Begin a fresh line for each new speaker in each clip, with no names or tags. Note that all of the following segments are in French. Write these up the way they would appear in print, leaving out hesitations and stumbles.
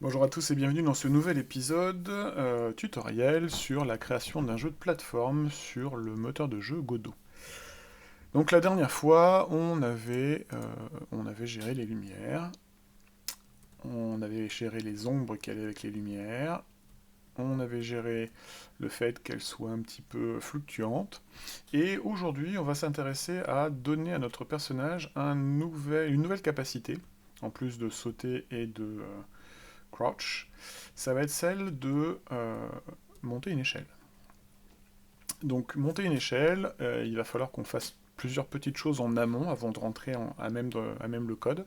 Bonjour à tous et bienvenue dans ce nouvel épisode tutoriel sur la création d'un jeu de plateforme sur le moteur de jeu Godot. Donc la dernière fois, on avait géré les lumières, on avait géré les ombres qui allaient avec les lumières, on avait géré le fait qu'elles soient un petit peu fluctuantes, et aujourd'hui on va s'intéresser à donner à notre personnage une nouvelle capacité, en plus de sauter et de crouch, ça va être celle de monter une échelle. Donc monter une échelle, il va falloir qu'on fasse plusieurs petites choses en amont avant de rentrer à même le code.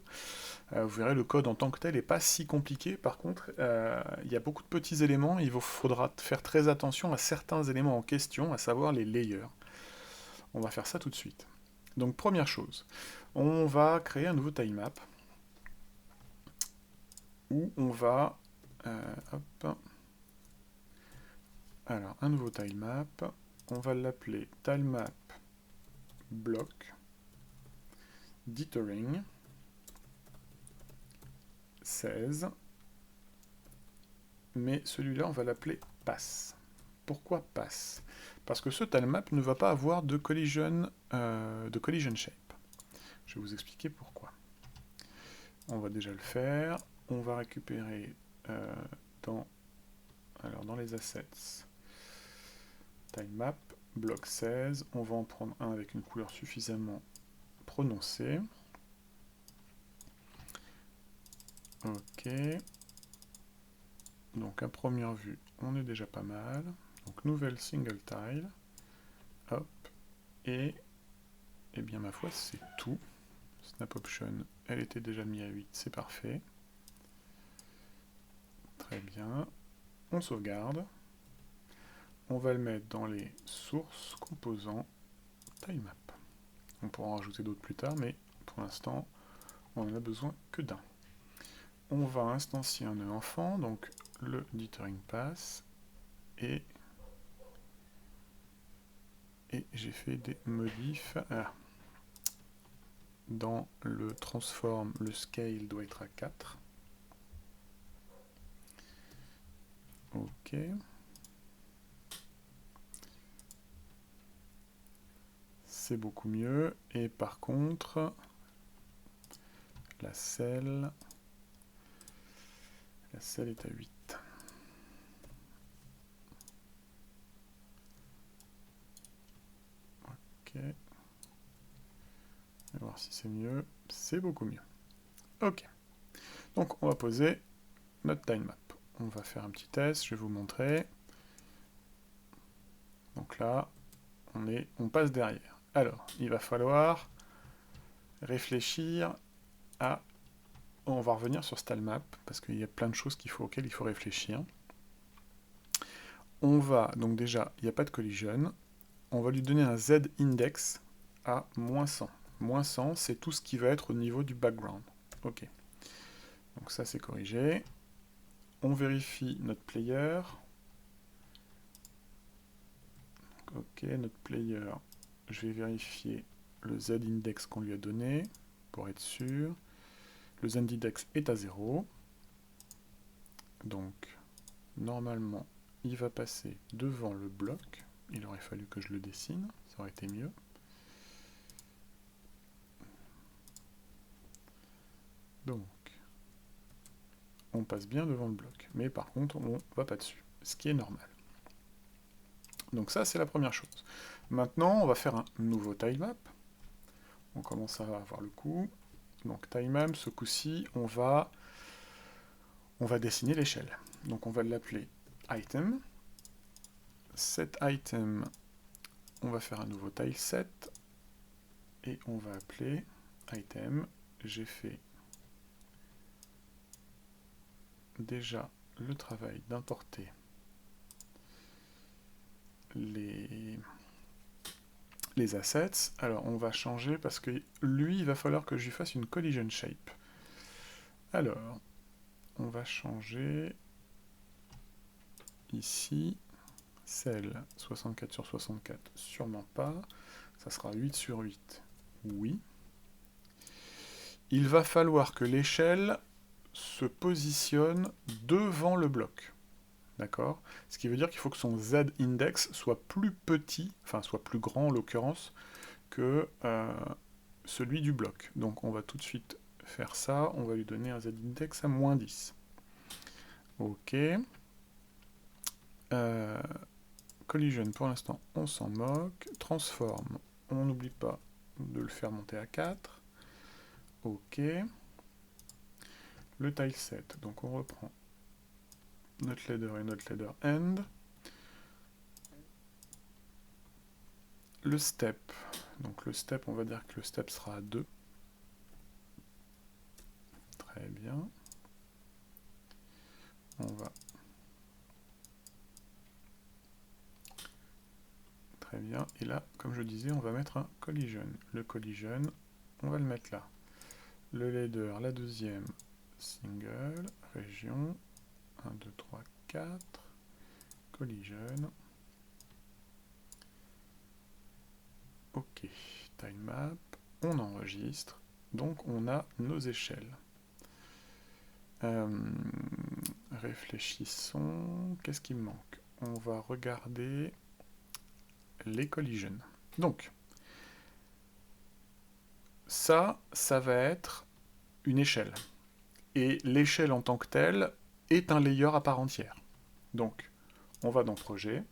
Vous verrez, le code en tant que tel n'est pas si compliqué. Par contre, il y a beaucoup de petits éléments. Il vous faudra faire très attention à certains éléments en question, à savoir les layers. On va faire ça tout de suite. Donc première chose, on va créer un nouveau tilemap où on va... hop, alors, un nouveau tilemap. On va l'appeler tilemap block dithering 16. Mais celui-là, on va l'appeler pass. Pourquoi pass? Parce que ce tilemap ne va pas avoir de collision shape. Je vais vous expliquer pourquoi. On va déjà le faire. On va récupérer euh, dans, dans les assets tilemap block 16. On va en prendre un avec une couleur suffisamment prononcée. Ok. Donc à première vue, on est déjà pas mal. Donc nouvelle single tile. Hop. Et bien ma foi, c'est tout. Snap option, elle était déjà mise à 8, c'est parfait. Très bien. On sauvegarde. On va le mettre dans les sources composants tilemap. On pourra en rajouter d'autres plus tard, mais pour l'instant, on en a besoin que d'un. On va instancier un nœud enfant, donc le dithering pass, et j'ai fait des modifs. Dans le transform, le scale doit être à 4. Ok. C'est beaucoup mieux. Et par contre, la selle est à 8. Ok. On va voir si c'est mieux. C'est beaucoup mieux. Ok. Donc on va poser notre tilemap. On va faire un petit test, je vais vous montrer. Donc là, on passe derrière. Alors, il va falloir réfléchir à... On va revenir sur ce tilemap, parce qu'il y a plein de choses auxquelles il faut réfléchir. On va, donc déjà, il n'y a pas de collision. On va lui donner un z-index à moins 100. Moins 100, c'est tout ce qui va être au niveau du background. Ok. Donc ça, c'est corrigé. On vérifie notre player. Ok, notre player, je vais vérifier le z-index qu'on lui a donné, pour être sûr. Le z-index est à 0. Donc, normalement, il va passer devant le bloc. Il aurait fallu que je le dessine, ça aurait été mieux. Donc, on passe bien devant le bloc. Mais par contre, on ne va pas dessus, ce qui est normal. Donc ça, c'est la première chose. Maintenant, on va faire un nouveau tilemap. On commence à avoir le coup. Donc tilemap, ce coup-ci, on va dessiner l'échelle. Donc on va l'appeler item. Cet item, on va faire un nouveau tileset. Et on va appeler item. J'ai fait déjà le travail d'importer les assets. Alors on va changer parce que lui, il va falloir que je lui fasse une collision shape. Alors, on va changer ici, celle 64 sur 64, sûrement pas. Ça sera 8 sur 8, oui. Il va falloir que l'échelle se positionne devant le bloc. D'accord? Ce qui veut dire qu'il faut que son z-index soit plus petit, enfin soit plus grand en l'occurrence, que celui du bloc. Donc on va tout de suite faire ça, on va lui donner un z-index à -10. Ok. Collision, pour l'instant, on s'en moque. Transform, on n'oublie pas de le faire monter à 4. Ok. Le tileset, donc on reprend notre ladder et notre ladder end. Le step, donc le step, on va dire que le step sera à 2. Très bien. On va... Très bien. Et là, comme je disais, on va mettre un collision. Le collision, on va le mettre là. Le ladder, la deuxième, single, région, 1, 2, 3, 4, collision. Ok, time map, on enregistre. Donc on a nos échelles. Réfléchissons. Qu'est-ce qui me manque? On va regarder les collisions. Donc, ça va être une échelle. Et l'échelle en tant que telle est un layer à part entière. Donc, on va dans Projet,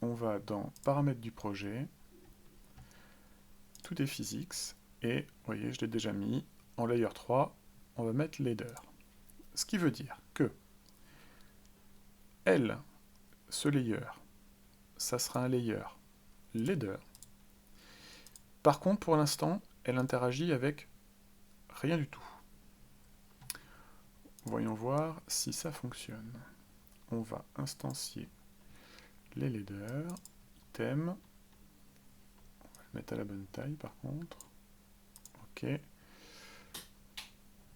on va dans Paramètres du projet, tout est Physics, et, vous voyez, je l'ai déjà mis, en Layer 3, on va mettre Ladder. Ce qui veut dire que elle, ce layer, ça sera un layer ladder. Par contre, pour l'instant, elle interagit avec rien du tout. Voyons voir si ça fonctionne. On va instancier les laders, item. On va le mettre à la bonne taille par contre. Ok.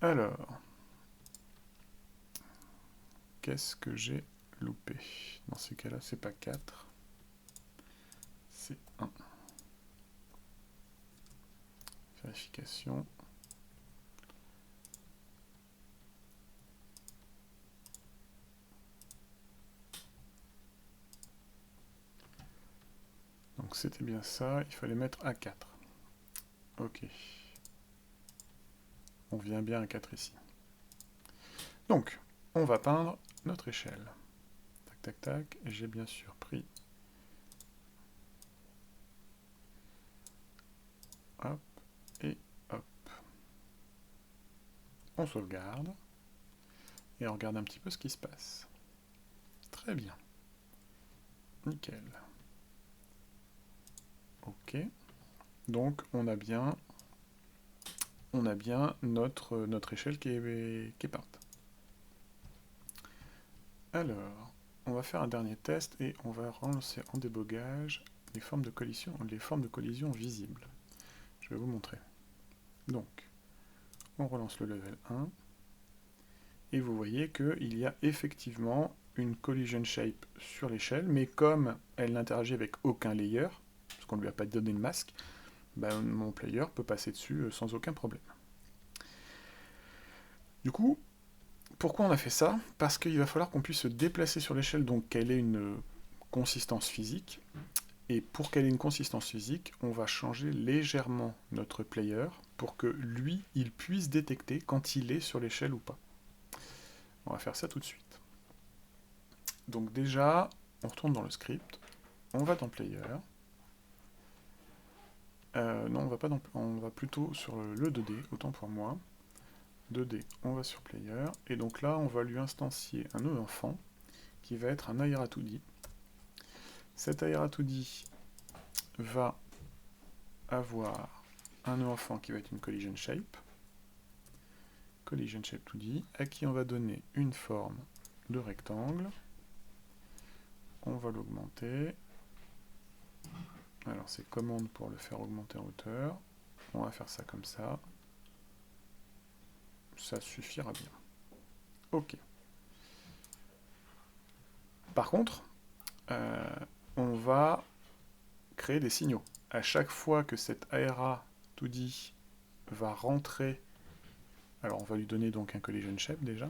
Alors, qu'est-ce que j'ai loupé? Dans ces cas-là, c'est pas 4, c'est 1. Vérification. Donc c'était bien ça, il fallait mettre à 4. Ok. On vient bien à 4 ici. Donc, on va peindre notre échelle. Tac, tac, tac. J'ai bien sûr pris. Hop, et hop. On sauvegarde. Et on regarde un petit peu ce qui se passe. Très bien. Nickel. Ok. Donc, on a bien notre échelle qui est peinte. Alors, on va faire un dernier test et on va relancer en débogage les formes de collision visibles. Je vais vous montrer. Donc, on relance le level 1 et vous voyez qu'il y a effectivement une collision shape sur l'échelle, mais comme elle n'interagit avec aucun layer, parce qu'on ne lui a pas donné de masque, ben, mon player peut passer dessus sans aucun problème. Du coup, pourquoi on a fait ça? Parce qu'il va falloir qu'on puisse se déplacer sur l'échelle, donc qu'elle ait une consistance physique. Et pour qu'elle ait une consistance physique, on va changer légèrement notre player pour que lui, il puisse détecter quand il est sur l'échelle ou pas. On va faire ça tout de suite. Donc déjà, on retourne dans le script, on va dans player. Non, on va plutôt sur le 2D, autant pour moi. 2D, on va sur player, et donc là, on va lui instancier un nœud enfant, qui va être un Aira2D. Cet Aira2D va avoir un nœud enfant qui va être une collision shape 2D, à qui on va donner une forme de rectangle. On va l'augmenter. Alors c'est commande pour le faire augmenter en hauteur. On va faire ça comme ça. Ça suffira bien. Ok. Par contre, on va créer des signaux. À chaque fois que cette Aira2D va rentrer Alors on va lui donner donc un collision shape déjà.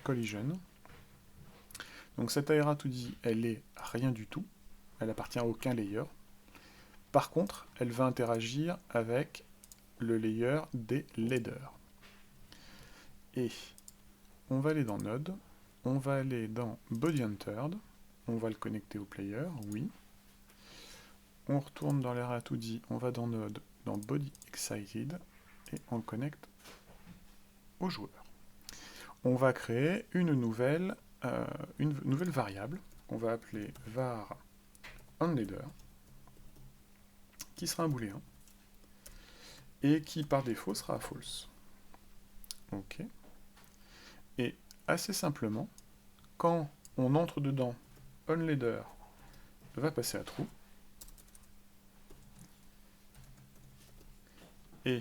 Collision. Donc cette ARA2D, elle est rien du tout. Elle appartient à aucun layer. Par contre, elle va interagir avec le layer des leaders. Et on va aller dans Node, on va aller dans Body Entered, on va le connecter au player, oui. On retourne dans l'ARA2D, on va dans Node, dans Body Excited, et on le connecte au joueur. On va créer une nouvelle variable qu'on va appeler var onLeader, qui sera un booléen, et qui par défaut sera false. Ok. Et assez simplement, quand on entre dedans, onLeader va passer à true, et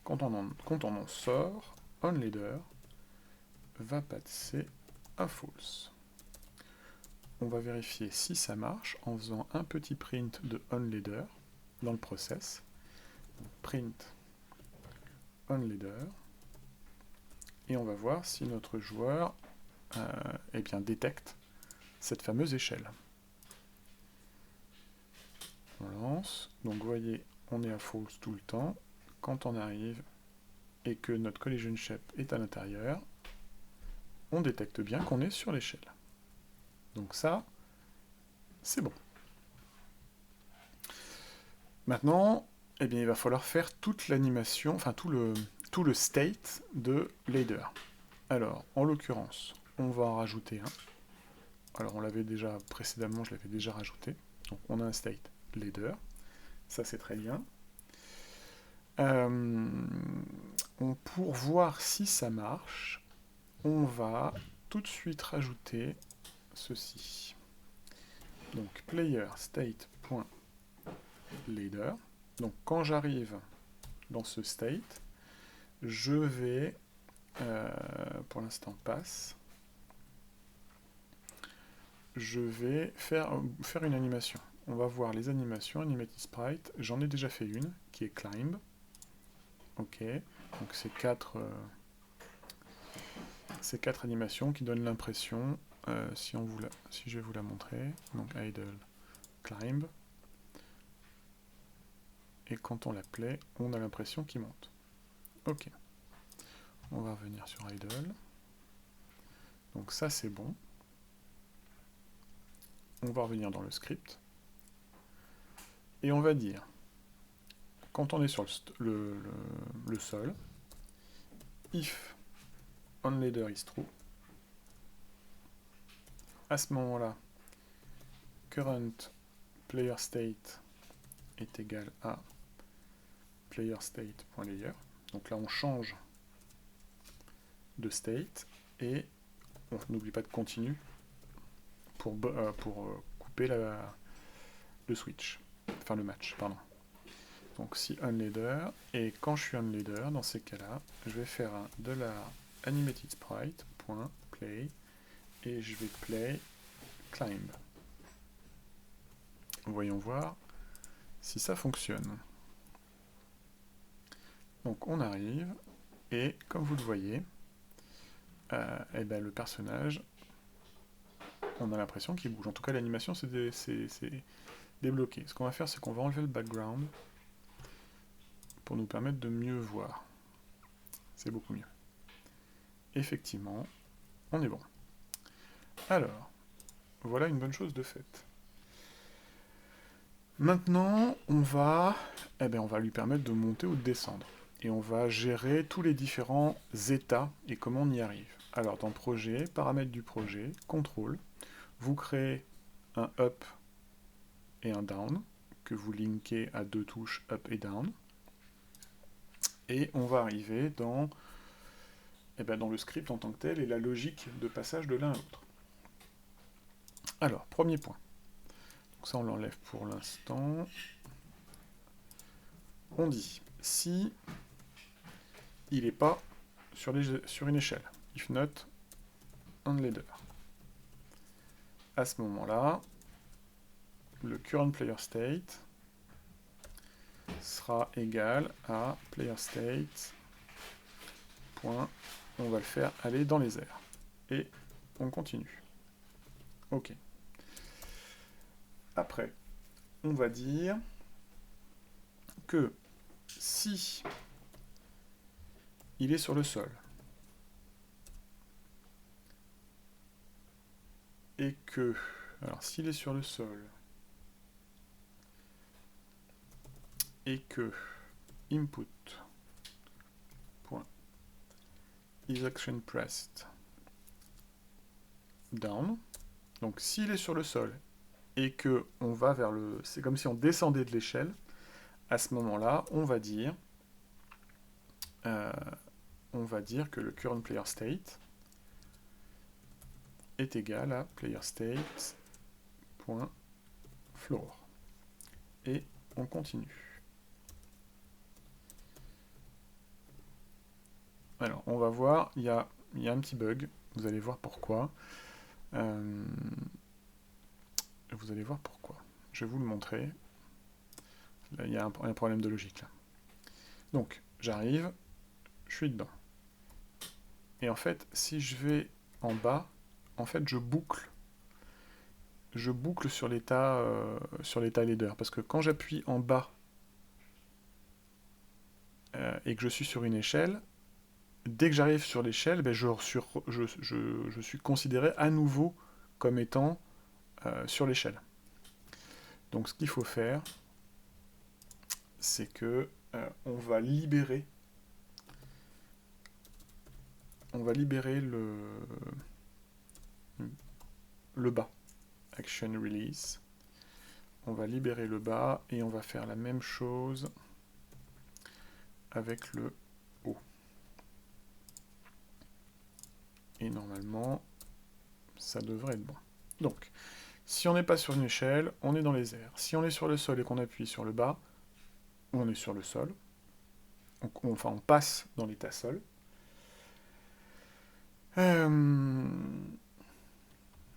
quand on en sort, onLeader va passer à false. On va vérifier si ça marche en faisant un petit print de onLeader dans le process. Print onLeader. Et on va voir si notre joueur eh bien, détecte cette fameuse échelle. On lance. Donc vous voyez, on est à false tout le temps. Quand on arrive et que notre collision shape est à l'intérieur, on détecte bien qu'on est sur l'échelle. Donc ça, c'est bon. Maintenant, eh bien, il va falloir faire toute l'animation, enfin tout le state de ladder. Alors, en l'occurrence, on va en rajouter un. Alors, on l'avait déjà précédemment, je l'avais déjà rajouté. Donc, on a un state ladder. Ça, c'est très bien. Pour voir si ça marche, on va tout de suite rajouter ceci. Donc, player state.ladder. Donc, quand j'arrive dans ce state, je vais, pour l'instant passe, je vais faire une animation. On va voir les animations, Animated Sprite, j'en ai déjà fait une, qui est Climb. Ok, donc c'est quatre animations qui donnent l'impression, si je vais vous la montrer, donc idle, climb, et quand on la play, on a l'impression qu'il monte. Ok, on va revenir sur idle, donc ça c'est bon. On va revenir dans le script, et on va dire, quand on est sur le sol, if onLeader is true, à ce moment-là, current player state est égal à player state.layer. Donc là, on change de state et on n'oublie pas de continue pour couper le switch, enfin le match, pardon. Donc si onLeader, et quand je suis onLeader, dans ces cas-là, je vais faire un $animatedSprite.play et je vais play climb. Voyons voir si ça fonctionne. Donc on arrive, et comme vous le voyez, eh ben, le personnage, on a l'impression qu'il bouge. En tout cas, l'animation c'est débloqué. Ce qu'on va faire, c'est qu'on va enlever le background pour nous permettre de mieux voir. C'est beaucoup mieux. Effectivement, on est bon. Alors, voilà une bonne chose de faite. Maintenant, on va lui permettre de monter ou de descendre. Et on va gérer tous les différents états et comment on y arrive. Alors, dans projet, paramètres du projet, contrôle, vous créez un up et un down, que vous linkez à deux touches up et down. Et on va arriver dans le script en tant que tel et la logique de passage de l'un à l'autre. Alors, premier point. Donc ça, on l'enlève pour l'instant. On dit, si il n'est pas sur une échelle, if not onLeader, à ce moment-là, le current player state sera égal à player state point, on va le faire aller dans les airs. Et on continue. Ok. Après, on va dire que si il est sur le sol, et que... Alors, s'il est sur le sol, et que input point isActionPressed down, donc s'il est sur le sol, et que on va vers le... C'est comme si on descendait de l'échelle, à ce moment-là, on va dire que le current player state est égal à playerstate.floor. Et on continue. Alors, on va voir, il y a un petit bug, vous allez voir pourquoi. Vous allez voir pourquoi. Je vais vous le montrer. Là, il y a un problème de logique, là. Donc, j'arrive, je suis dedans. Et en fait, si je vais en bas, en fait, je boucle sur l'état leader. Parce que quand j'appuie en bas et que je suis sur une échelle, dès que j'arrive sur l'échelle, ben, je suis considéré à nouveau comme étant sur l'échelle. Donc ce qu'il faut faire, c'est que on va libérer le bas. Action release. On va libérer le bas et on va faire la même chose avec le haut. Et normalement, ça devrait être bon. Donc, si on n'est pas sur une échelle, on est dans les airs. Si on est sur le sol et qu'on appuie sur le bas, on est sur le sol. Enfin, on passe dans l'état sol.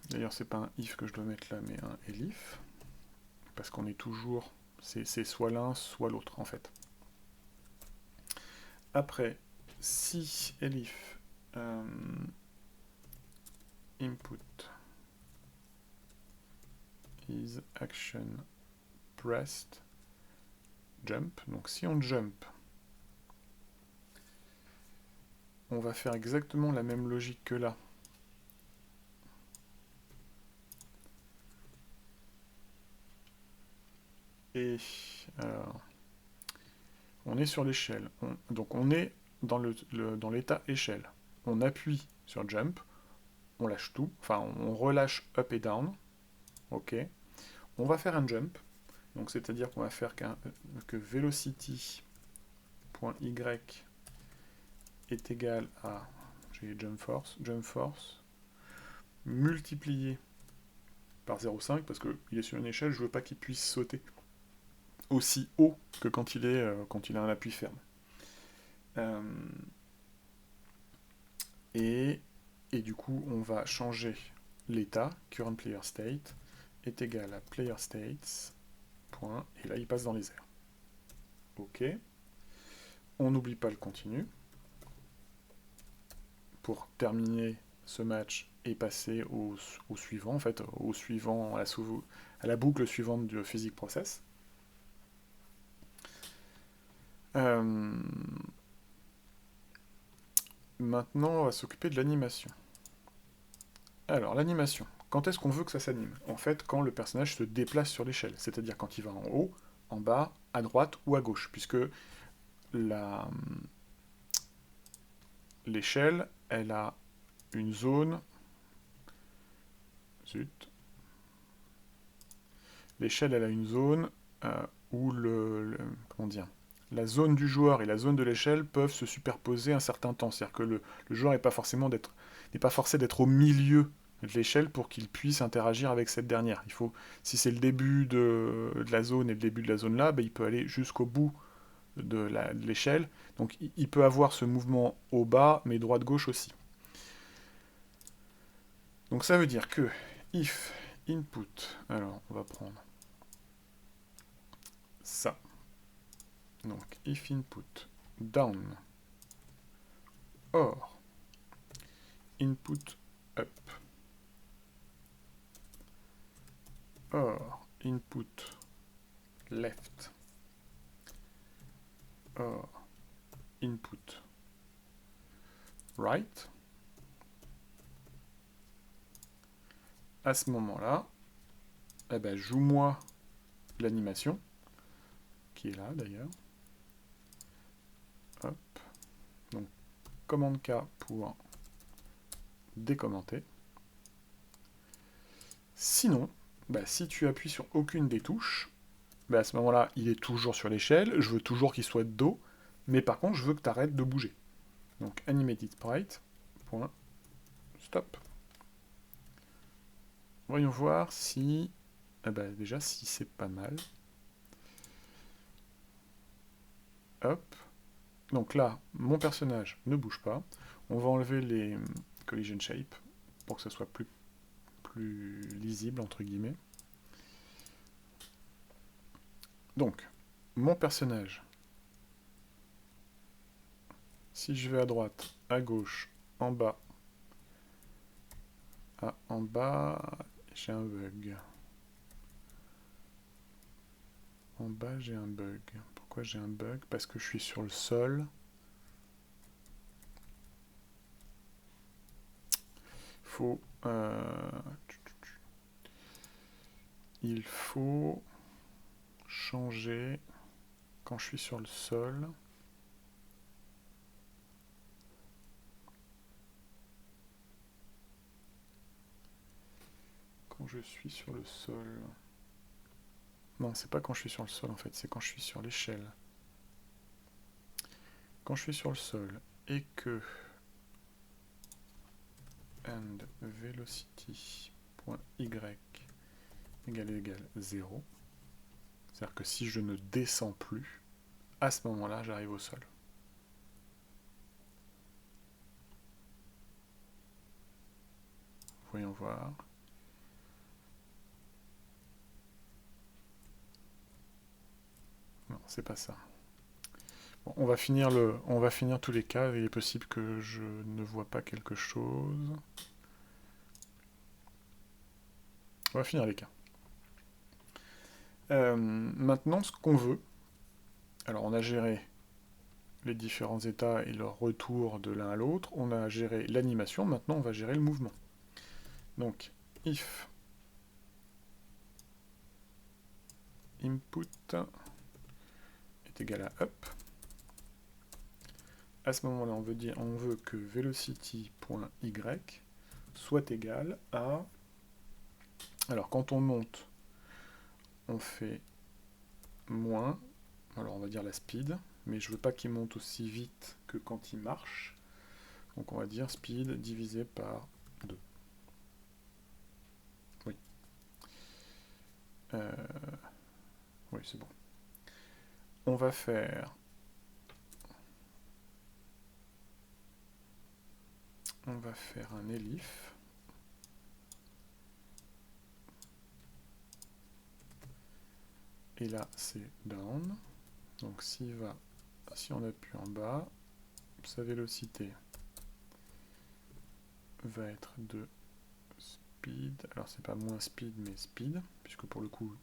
D'ailleurs, c'est pas un if que je dois mettre là, mais un elif. Parce qu'on est toujours... C'est soit l'un, soit l'autre, en fait. Après, si elif input is action pressed jump, donc si on jump, on va faire exactement la même logique que là. Et alors, on est sur l'échelle. Donc on est dans l'état échelle. On appuie sur jump, on lâche tout, enfin on relâche up et down. Ok. On va faire un jump. Donc c'est-à-dire qu'on va faire que velocity.y est égal à, j'ai jump force, multiplié par 0,5, parce qu'il est sur une échelle, je veux pas qu'il puisse sauter aussi haut que quand il a un appui ferme. Et du coup, on va changer l'état, current player state, est égal à player states, point, et là il passe dans les airs. Ok. On n'oublie pas le continu. Pour terminer ce match et passer au suivant, en fait, au suivant, à la boucle suivante du physics process. Maintenant, on va s'occuper de l'animation. Alors, l'animation. Quand est-ce qu'on veut que ça s'anime? En fait, quand le personnage se déplace sur l'échelle, c'est-à-dire quand il va en haut, en bas, à droite ou à gauche, puisque l'échelle, elle a une zone... Zut. L'échelle, elle a une zone où comment dire, la zone du joueur et la zone de l'échelle peuvent se superposer un certain temps. C'est-à-dire que le joueur n'est pas forcé d'être au milieu de l'échelle pour qu'il puisse interagir avec cette dernière. Il faut, si c'est le début de la zone et le début de la zone là, ben, il peut aller jusqu'au bout de l'échelle. Donc il peut avoir ce mouvement au bas, mais droite-gauche aussi. Donc ça veut dire que if input, alors on va prendre ça. Donc if input down or input up, or input left, or input right, à ce moment-là, eh ben, joue-moi l'animation, qui est là d'ailleurs. Hop. Donc, commande K pour décommenter. Sinon, bah, si tu appuies sur aucune des touches, bah, à ce moment-là, il est toujours sur l'échelle, je veux toujours qu'il soit de dos, mais par contre, je veux que tu arrêtes de bouger. Donc, animated sprite, point, stop. Voyons voir si... Eh ben, déjà, si c'est pas mal. Hop. Donc là, mon personnage ne bouge pas. On va enlever les collision shape pour que ça soit plus lisible, entre guillemets. Donc, mon personnage, si je vais à droite, à gauche, en bas, en bas, j'ai un bug. En bas, j'ai un bug. Pourquoi j'ai un bug? Parce que je suis sur le sol. Faut... il faut changer quand je suis sur le sol. Quand je suis sur le sol... Non, c'est pas quand je suis sur le sol en fait, c'est quand je suis sur l'échelle. Quand je suis sur le sol et que and velocity.y égale 0, c'est-à-dire que si je ne descends plus, à ce moment-là, j'arrive au sol. Voyons voir. Non, c'est pas ça. Bon, on va finir tous les cas. Il est possible que je ne vois pas quelque chose. On va finir les cas. Maintenant, ce qu'on veut. Alors, on a géré les différents états et leur retour de l'un à l'autre. On a géré l'animation. Maintenant, on va gérer le mouvement. Donc, if input est égal à up. À ce moment-là, on veut que velocity.y soit égal à... Alors, quand on monte, on fait moins. Alors, on va dire la speed, mais je ne veux pas qu'il monte aussi vite que quand il marche. Donc, on va dire speed divisé par 2. Oui. Oui, c'est bon. On va faire... un elif. Et là, c'est down. Donc, si on appuie en bas, sa vélocité va être de speed. Alors, c'est pas moins speed, mais speed, puisque pour le coup,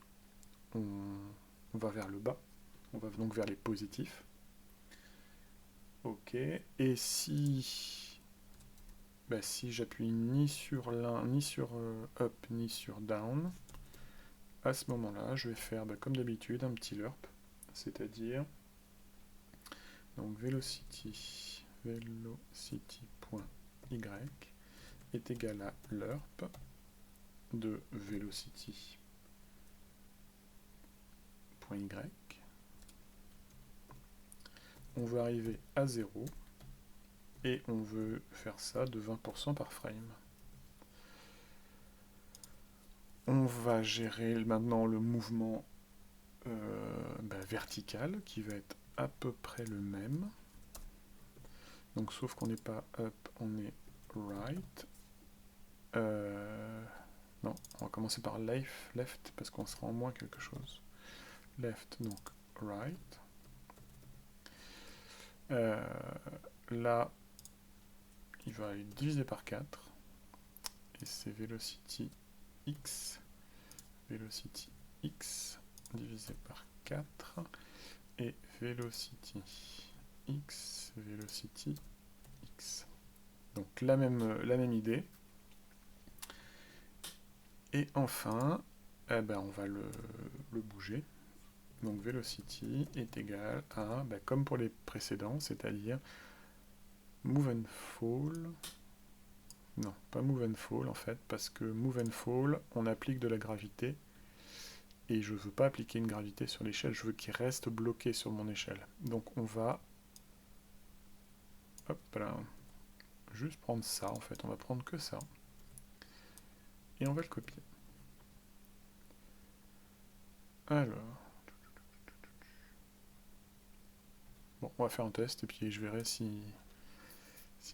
on va vers le bas. On va donc vers les positifs. Ok. Et si j'appuie ni sur l'un, ni sur up, ni sur down, à ce moment-là, je vais faire, comme d'habitude, un petit lerp, c'est-à-dire donc velocity.y est égal à lerp de velocity.y. On veut arriver à 0 et on veut faire ça de 20% par frame. On va gérer maintenant le mouvement vertical qui va être à peu près le même. Donc sauf qu'on n'est pas up, on est right. Non, on va commencer par left parce qu'on sera en moins quelque chose. Left, donc right. Là, il va être divisé par 4. Et c'est velocity x, velocity x divisé par 4. Et velocity x, velocity x. Donc la même idée. Et enfin, eh ben, on va le bouger. Donc velocity est égal à, comme pour les précédents, c'est-à-dire move and fall. Non, pas move and fall en fait, parce que move and fall, on applique de la gravité. Et je ne veux pas appliquer une gravité sur l'échelle, je veux qu'il reste bloqué sur mon échelle. Donc on va hop là, juste prendre ça en fait, on va prendre que ça. Et on va le copier. Alors. Bon, on va faire un test et puis je verrai si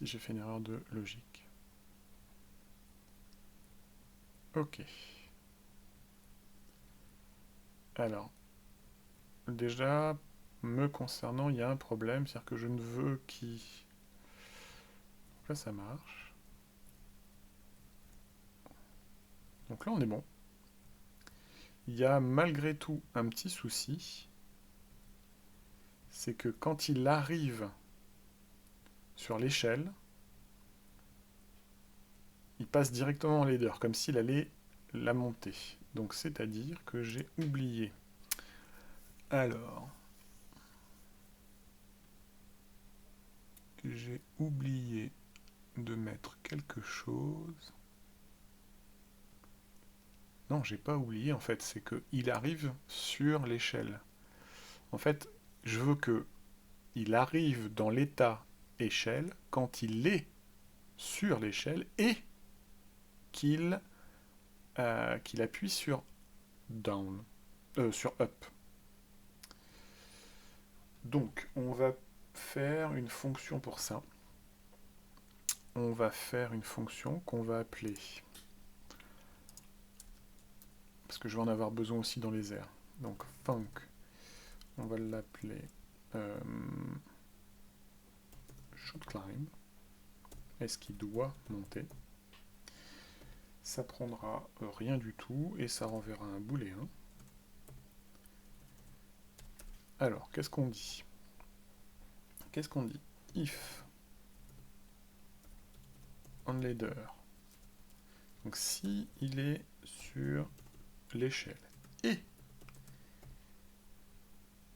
j'ai fait une erreur de logique. Ok. Alors, déjà, me concernant, il y a un problème, c'est-à-dire que je ne veux qu'il... Là, ça marche. Donc là, on est bon. Il y a malgré tout un petit souci, c'est que quand il arrive sur l'échelle, il passe directement en leader, comme s'il allait la monter. Donc c'est-à-dire que j'ai oublié. Alors, j'ai oublié de mettre quelque chose. Non, j'ai pas oublié en fait, c'est qu'il arrive sur l'échelle. En fait, je veux que il arrive dans l'état échelle quand il est sur l'échelle et qu'il appuie sur down, sur up. Donc, on va faire une fonction pour ça. On va faire une fonction qu'on va appeler, parce que je vais en avoir besoin aussi dans les airs. Donc, func, on va l'appeler should climb. Est-ce qu'il doit monter? Ça prendra rien du tout et ça renverra un booléen. Alors, qu'est-ce qu'on dit? Qu'est-ce qu'on dit? If on ladder. Donc si il est sur l'échelle et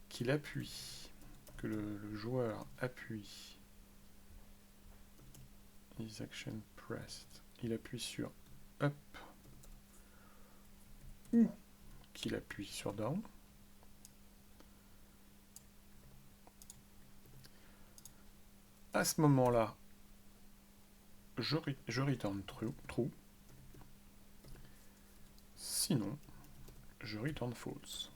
qu'il appuie, que le joueur appuie, is action pressed, il appuie sur up ou qu'il appuie sur down, à ce moment-là, je return true, sinon, je return false.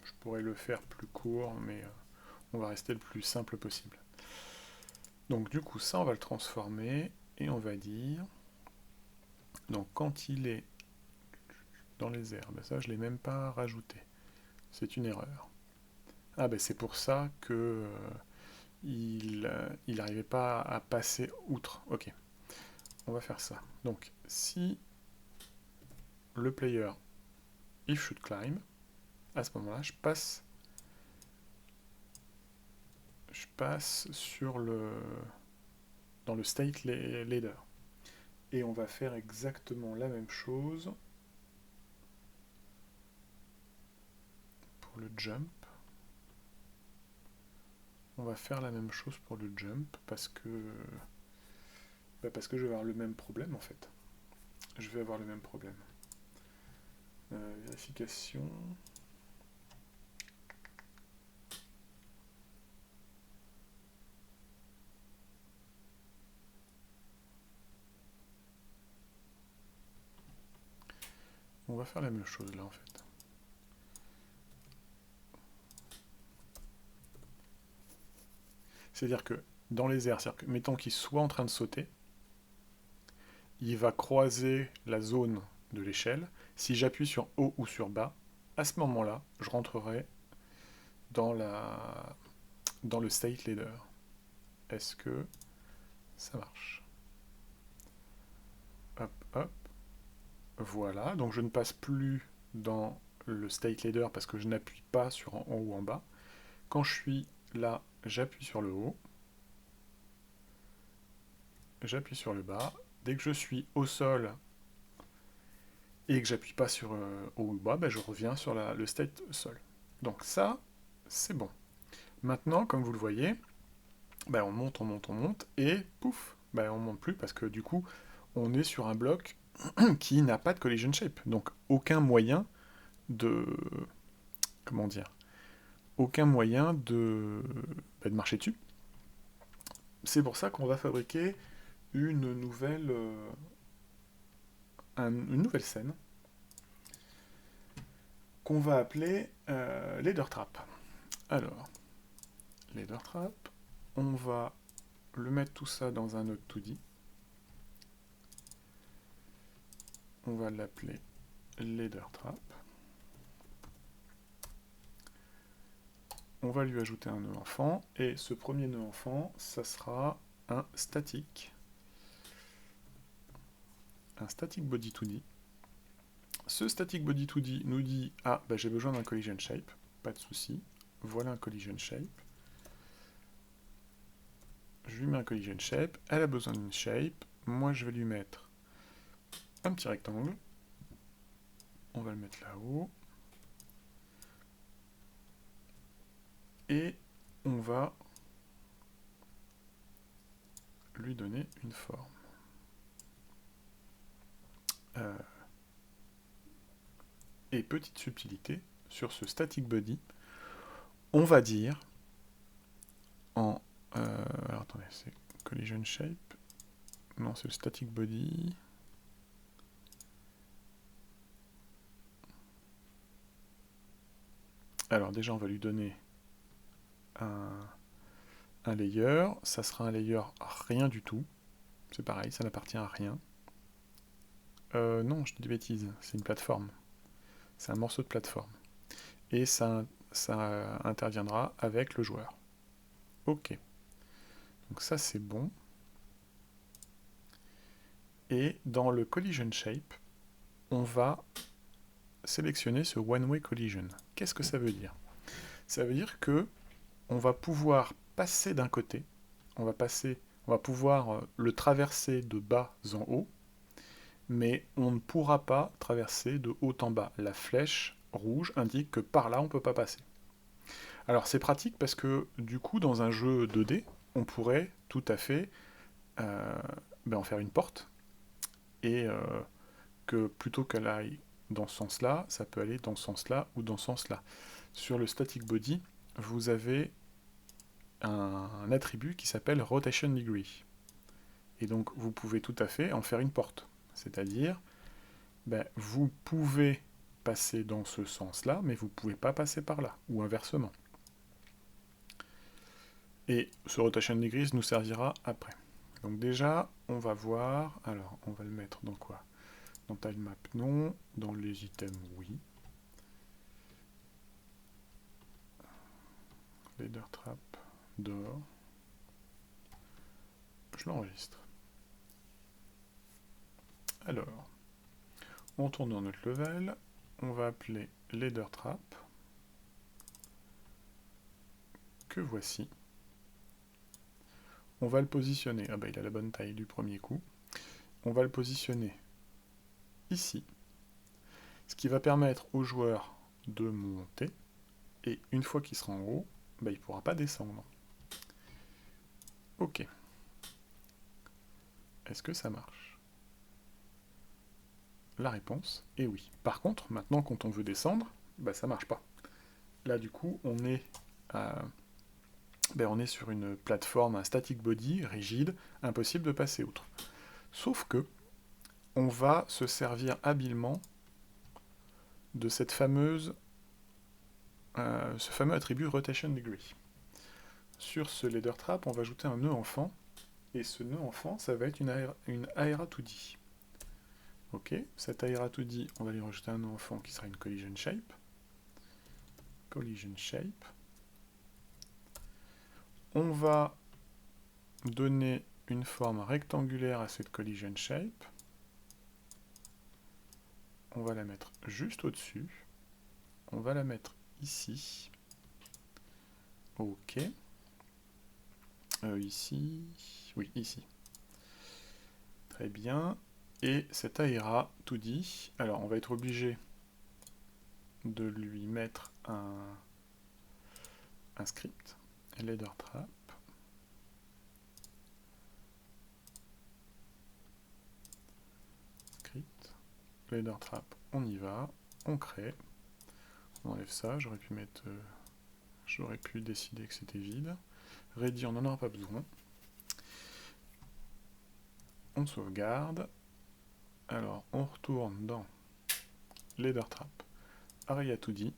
Je pourrais le faire plus court, mais on va rester le plus simple possible. Donc du coup, ça, on va le transformer, et on va dire... Donc quand il est dans les airs, ça, je ne l'ai même pas rajouté. C'est une erreur. Ah c'est pour ça que il n'arrivait pas à passer outre. Ok, on va faire ça. Donc si le player if should climb, à ce moment-là, je passe sur dans le state ladder. Et on va faire exactement la même chose pour le jump. On va faire la même chose pour le jump parce que je vais avoir le même problème en fait. Je vais avoir le même problème. Vérification. On va faire la même chose là en fait. C'est-à-dire que dans les airs, mettons qu'il soit en train de sauter, il va croiser la zone de l'échelle. Si j'appuie sur haut ou sur bas, à ce moment-là, je rentrerai dans le state leader. Est-ce que ça marche? Hop, hop. Voilà, donc je ne passe plus dans le state leader parce que je n'appuie pas sur en haut ou en bas. Quand je suis là, j'appuie sur le haut. J'appuie sur le bas. Dès que je suis au sol et que j'appuie pas sur haut ou bas, ben je reviens sur le state sol. Donc ça, c'est bon. Maintenant, comme vous le voyez, ben on monte, on monte, on monte, et pouf, ben on monte plus parce que du coup, on est sur un bloc qui n'a pas de collision shape. Donc aucun moyen de... Comment dire? Aucun moyen de marcher dessus. C'est pour ça qu'on va fabriquer une nouvelle scène qu'on va appeler Leader Trap. Alors, Leader Trap, on va le mettre tout ça dans un autre 2D. On va l'appeler Leader Trap. On va lui ajouter un nœud enfant, et ce premier nœud enfant, ça sera un static body 2D. Ce static body 2D nous dit « Ah, bah, j'ai besoin d'un collision shape, pas de souci, voilà un collision shape. » Je lui mets un collision shape, elle a besoin d'une shape, moi je vais lui mettre un petit rectangle, on va le mettre là-haut, et on va lui donner une forme. Et petite subtilité, sur ce static body, on va dire en... alors attendez, c'est collision shape. Non, c'est le static body. Alors déjà, on va lui donner un layer. Ça sera un layer rien du tout. C'est pareil, ça n'appartient à rien. Non, je dis des bêtises, c'est une plateforme. C'est un morceau de plateforme. Et ça interviendra avec le joueur. Ok. Donc ça, c'est bon. Et dans le collision shape, on va sélectionner ce one-way collision. Qu'est-ce que ça veut dire? Ça veut dire que on va pouvoir passer d'un côté, on va pouvoir le traverser de bas en haut, mais on ne pourra pas traverser de haut en bas. La flèche rouge indique que par là, on ne peut pas passer. Alors c'est pratique parce que du coup, dans un jeu 2D, on pourrait tout à fait en faire une porte, et que plutôt qu'elle aille dans ce sens-là, ça peut aller dans ce sens-là ou dans ce sens-là. Sur le static body, vous avez un attribut qui s'appelle rotation degree. Et donc vous pouvez tout à fait en faire une porte. C'est-à-dire, vous pouvez passer dans ce sens-là, mais vous ne pouvez pas passer par là, ou inversement. Et ce rotation degree nous servira après. Donc déjà, on va voir, alors on va le mettre dans quoi? Dans tilemap, non. Dans les items, oui. Leader trap, dehors. Je l'enregistre. Alors, on tourne dans notre level. On va appeler Leader Trap, que voici. On va le positionner. Ah bah il a la bonne taille du premier coup. On va le positionner ici. Ce qui va permettre au joueur de monter. Et une fois qu'il sera en haut, il ne pourra pas descendre. Ok. Est-ce que ça marche? La réponse est oui. Par contre, maintenant quand on veut descendre, ça marche pas. Là du coup, on est sur une plateforme, un static body rigide, impossible de passer outre. Sauf que on va se servir habilement de ce fameux attribut rotation degree. Sur ce leader trap, on va ajouter un nœud enfant, et ce nœud enfant, ça va être une Aera 2D. Ok, cette Aera 2D, on va lui rajouter un nœud enfant qui sera une collision shape. Collision shape. On va donner une forme rectangulaire à cette collision shape. On va la mettre juste au-dessus. On va la mettre ici. Ok. Ici. Oui, ici. Très bien. Et cet aéra tout dit. Alors, on va être obligé de lui mettre un script. Ladder trap. Script. Ladder trap, on y va. On crée. On enlève ça. J'aurais pu mettre... J'aurais pu décider que c'était vide. Ready, on n'en aura pas besoin. On sauvegarde. Alors, on retourne dans Ladder Trap, Area 2D,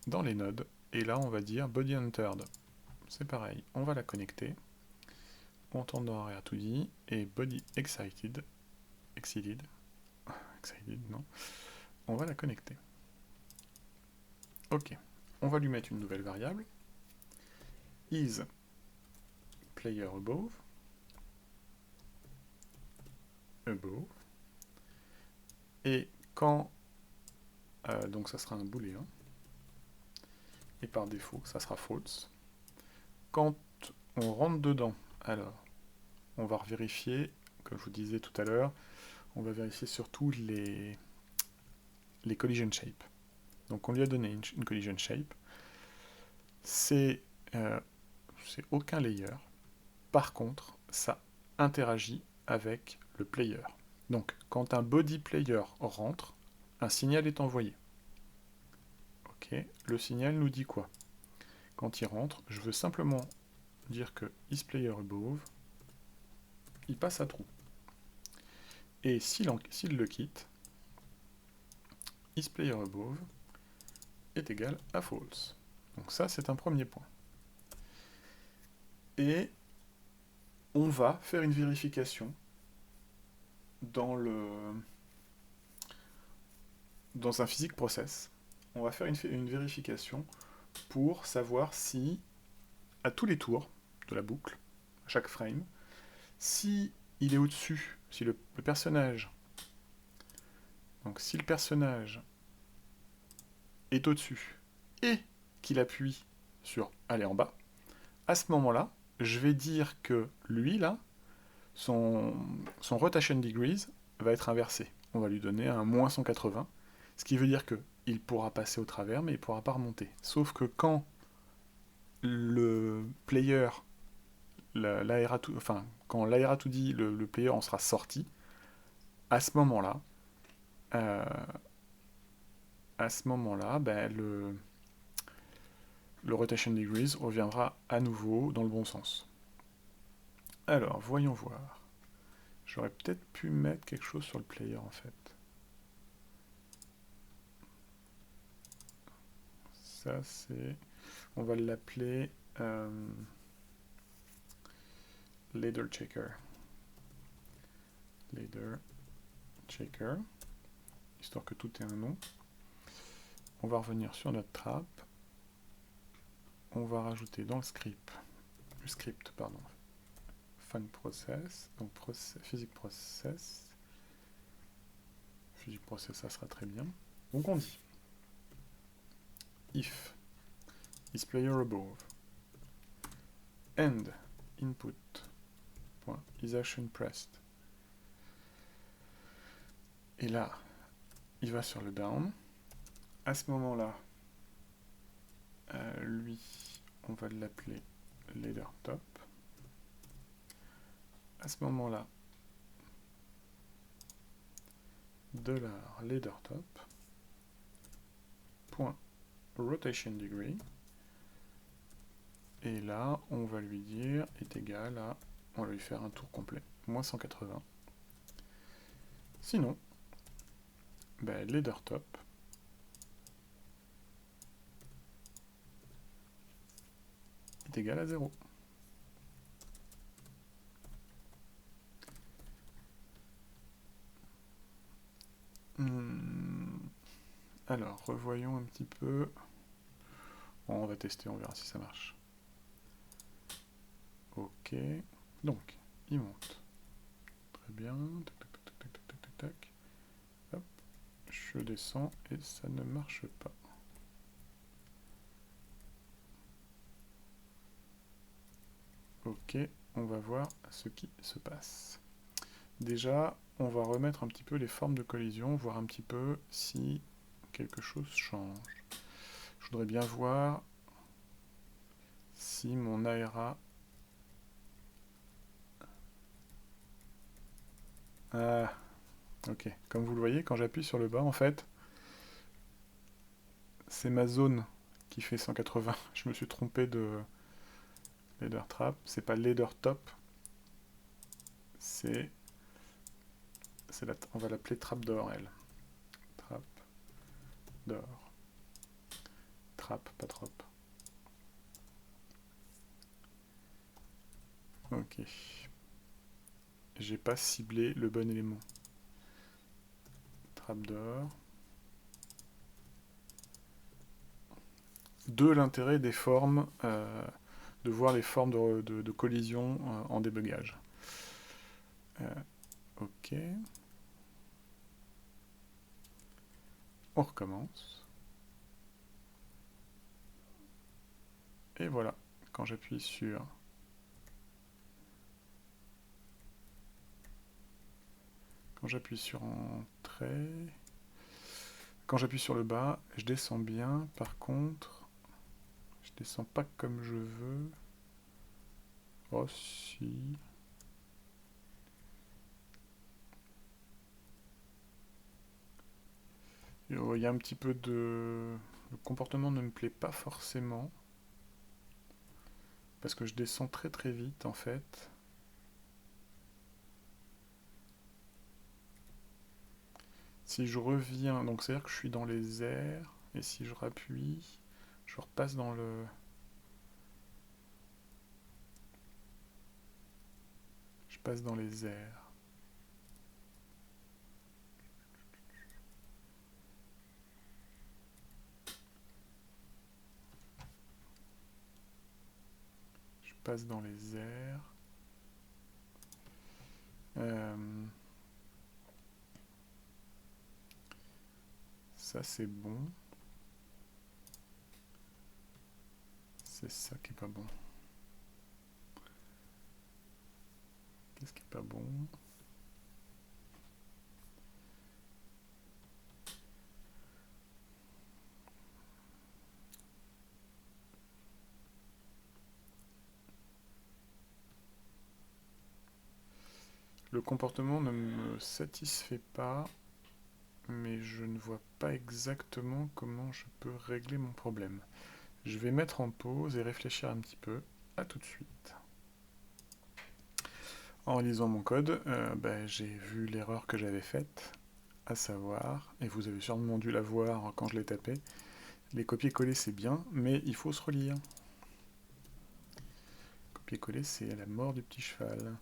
dans les nodes, et là, on va dire Body Entered. C'est pareil, on va la connecter. On tourne dans Area 2D, et Body Excited, Excited, non, on va la connecter. Ok, on va lui mettre une nouvelle variable, is player above, et quand, donc ça sera un booléen, et par défaut, ça sera false. Quand on rentre dedans, alors, on va vérifier, comme je vous disais tout à l'heure, on va vérifier surtout les collision shapes. Donc on lui a donné une collision shape. C'est aucun layer. Par contre, ça interagit avec le player. Donc quand un body player rentre, un signal est envoyé. Ok, le signal nous dit quoi? Quand il rentre, je veux simplement dire que isPlayerAbove, il passe à true. Et s'il le quitte, isPlayerAbove est égal à false. Donc ça, c'est un premier point. Et on va faire une vérification dans un physics process. On va faire une vérification pour savoir si, à tous les tours de la boucle, à chaque frame, si il est au-dessus, si le personnage, donc si le personnage est au-dessus et qu'il appuie sur aller en bas, à ce moment-là, je vais dire que lui, là, son rotation degrees va être inversé. On va lui donner un moins 180, ce qui veut dire qu'il pourra passer au travers, mais il ne pourra pas remonter. Sauf que quand le player, quand l'AERA2D, le player en sera sorti, à ce moment-là, ben, le rotation degrees reviendra à nouveau dans le bon sens. Alors, voyons voir. J'aurais peut-être pu mettre quelque chose sur le player en fait. Ça c'est... On va l'appeler ladder checker. Ladder checker. Histoire que tout ait un nom. On va revenir sur notre trap. On va rajouter dans le script, fun process, donc physics process. Physics process, ça sera très bien. Donc on dit if isPlayerAbove and input.isActionPressed. Et là, il va sur le down. À ce moment-là, lui, on va l'appeler ladderTop. À ce moment-là, $ladderTop .rotation degree. Et là, on va lui dire est égal à, on va lui faire un tour complet, moins 180. Sinon, ben, ladderTop est égal à 0. Alors, revoyons un petit peu. Bon, on va tester, on verra si ça marche. Ok. Donc, il monte. Très bien. Tac, tac, tac, tac, tac, tac, tac, tac. Hop. Je descends et ça ne marche pas. Ok, on va voir ce qui se passe. Déjà, on va remettre un petit peu les formes de collision, voir un petit peu si quelque chose change. Je voudrais bien voir si mon ARA... Ah, ok. Comme vous le voyez, quand j'appuie sur le bas, en fait, c'est ma zone qui fait 180. Je me suis trompé de leader trap. C'est pas leader top, c'est... On va l'appeler trap d'or, elle. Trap d'or. Trap, pas trop. Ok. J'ai pas ciblé le bon élément. Trap d'or. De l'intérêt des formes, de voir les formes de collision en débugage. Ok. On recommence. Et voilà. Quand j'appuie sur... Quand j'appuie sur entrée... Quand j'appuie sur le bas, je descends bien. Par contre, je descends pas comme je veux. Oh si... Il y a un petit peu de... Le comportement ne me plaît pas forcément. Parce que je descends très très vite en fait. Si je reviens, donc c'est-à-dire que je suis dans les airs, et si je rappuie, je repasse dans le... Je passe dans les airs. Je passe dans les airs. Ça c'est bon. C'est ça qui est pas bon. Qu'est-ce qui est pas bon? Le comportement ne me satisfait pas, mais je ne vois pas exactement comment je peux régler mon problème. Je vais mettre en pause et réfléchir un petit peu. À tout de suite. En lisant mon code, j'ai vu l'erreur que j'avais faite, à savoir, et vous avez sûrement dû la voir quand je l'ai tapé, les copier-coller c'est bien, mais il faut se relire. Copier-coller c'est la mort du petit cheval.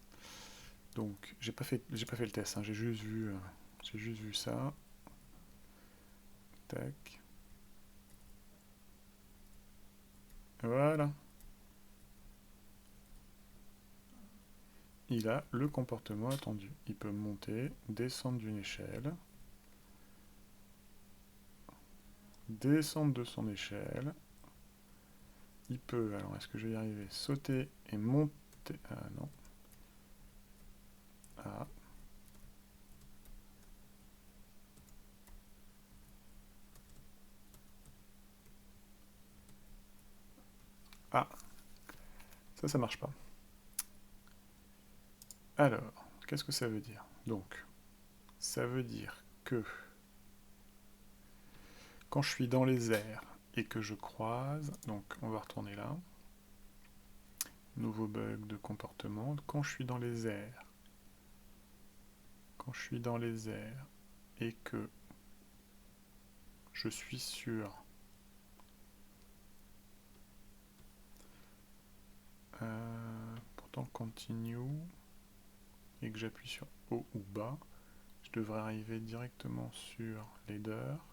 Donc j'ai pas fait le test, hein, j'ai juste vu ça. Tac. Voilà. Il a le comportement attendu. Il peut monter, descendre d'une échelle, descendre de son échelle. Il peut, alors est-ce que je vais y arriver, sauter et monter. Ah non. Ah. Ah. Ça marche pas. Alors, qu'est-ce que ça veut dire? Donc, ça veut dire que quand je suis dans les airs et que je croise, donc on va retourner là, nouveau bug de comportement, quand je suis dans les airs, et que je suis sur pourtant continue et que j'appuie sur haut ou bas, je devrais arriver directement sur leader.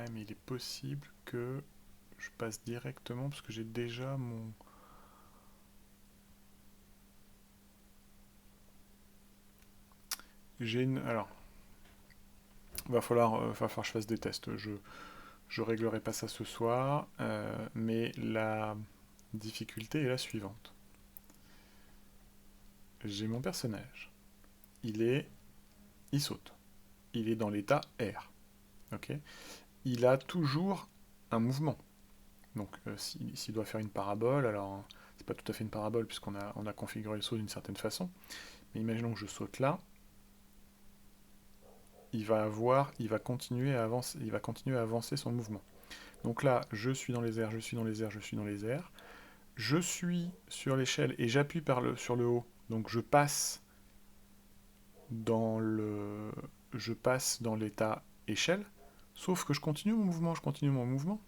Ouais, mais il est possible que je passe directement parce que j'ai déjà mon... J'ai une... Alors, va falloir que je fasse des tests. Je réglerai pas ça ce soir, mais la difficulté est la suivante. J'ai mon personnage. Il saute. Il est dans l'état R. Ok. Il a toujours un mouvement. Donc, s'il doit faire une parabole, alors c'est pas tout à fait une parabole puisqu'on a configuré le saut d'une certaine façon. Mais imaginons que je saute là. Il va continuer à avancer son mouvement. Donc là, je suis dans les airs, je suis dans les airs, je suis dans les airs. Je suis sur l'échelle et j'appuie sur le haut. Donc je passe dans l'état échelle. Sauf que je continue mon mouvement, je continue mon mouvement.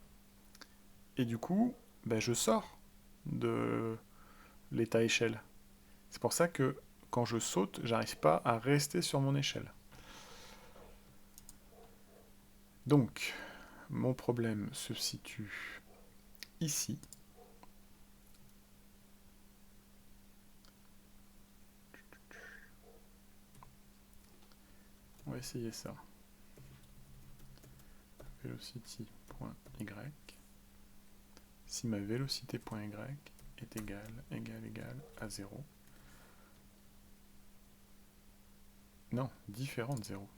Et du coup, ben, je sors de l'état échelle. C'est pour ça que quand je saute, j'arrive pas à rester sur mon échelle. Donc, mon problème se situe ici. On va essayer ça. Velocity.y. Si ma vélocité.y est égale à 0. Non, différent de 0.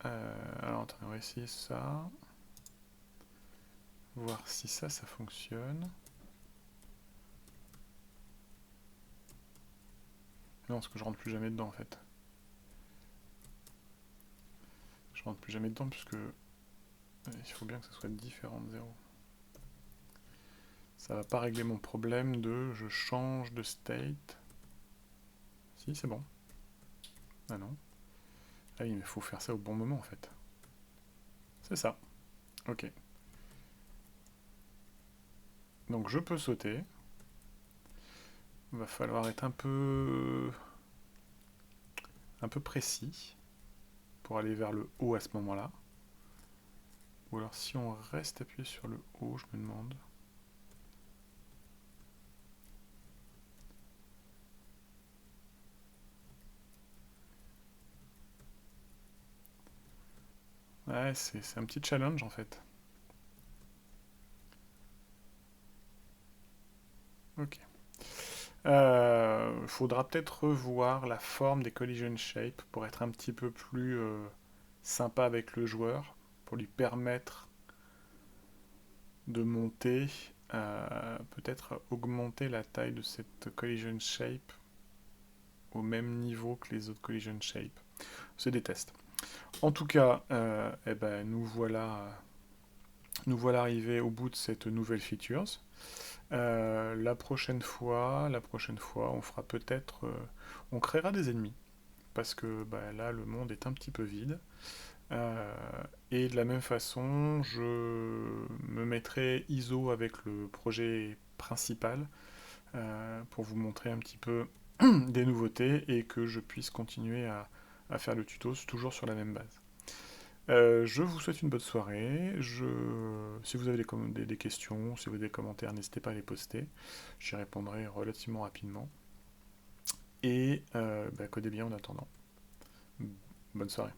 Alors, attendez, on va essayer ça. Voir si ça fonctionne. Non, parce que je rentre plus jamais dedans, en fait. Je rentre plus jamais dedans, puisque il faut bien que ça soit différent de 0. Ça va pas régler mon problème de je change de state. Si, c'est bon. Ah non. Ah oui, mais il faut faire ça au bon moment, en fait. C'est ça. Ok. Donc je peux sauter. Il va falloir être un peu précis pour aller vers le haut à ce moment-là. Ou alors si on reste appuyé sur le haut, je me demande. Ouais, c'est un petit challenge en fait. Ok. Faudra peut-être revoir la forme des collision shapes pour être un petit peu plus sympa avec le joueur, pour lui permettre de monter, peut-être augmenter la taille de cette collision shape au même niveau que les autres collision shapes. C'est des tests. En tout cas, eh ben, nous voilà arrivés au bout de cette nouvelle features. La prochaine fois, on fera peut-être, on créera des ennemis parce que bah, là, le monde est un petit peu vide. Et de la même façon, je me mettrai ISO avec le projet principal pour vous montrer un petit peu des nouveautés et que je puisse continuer à faire le tuto toujours sur la même base. Je vous souhaite une bonne soirée. Si vous avez des questions, si vous avez des commentaires, n'hésitez pas à les poster. J'y répondrai relativement rapidement. Et codez bien en attendant. Bonne soirée.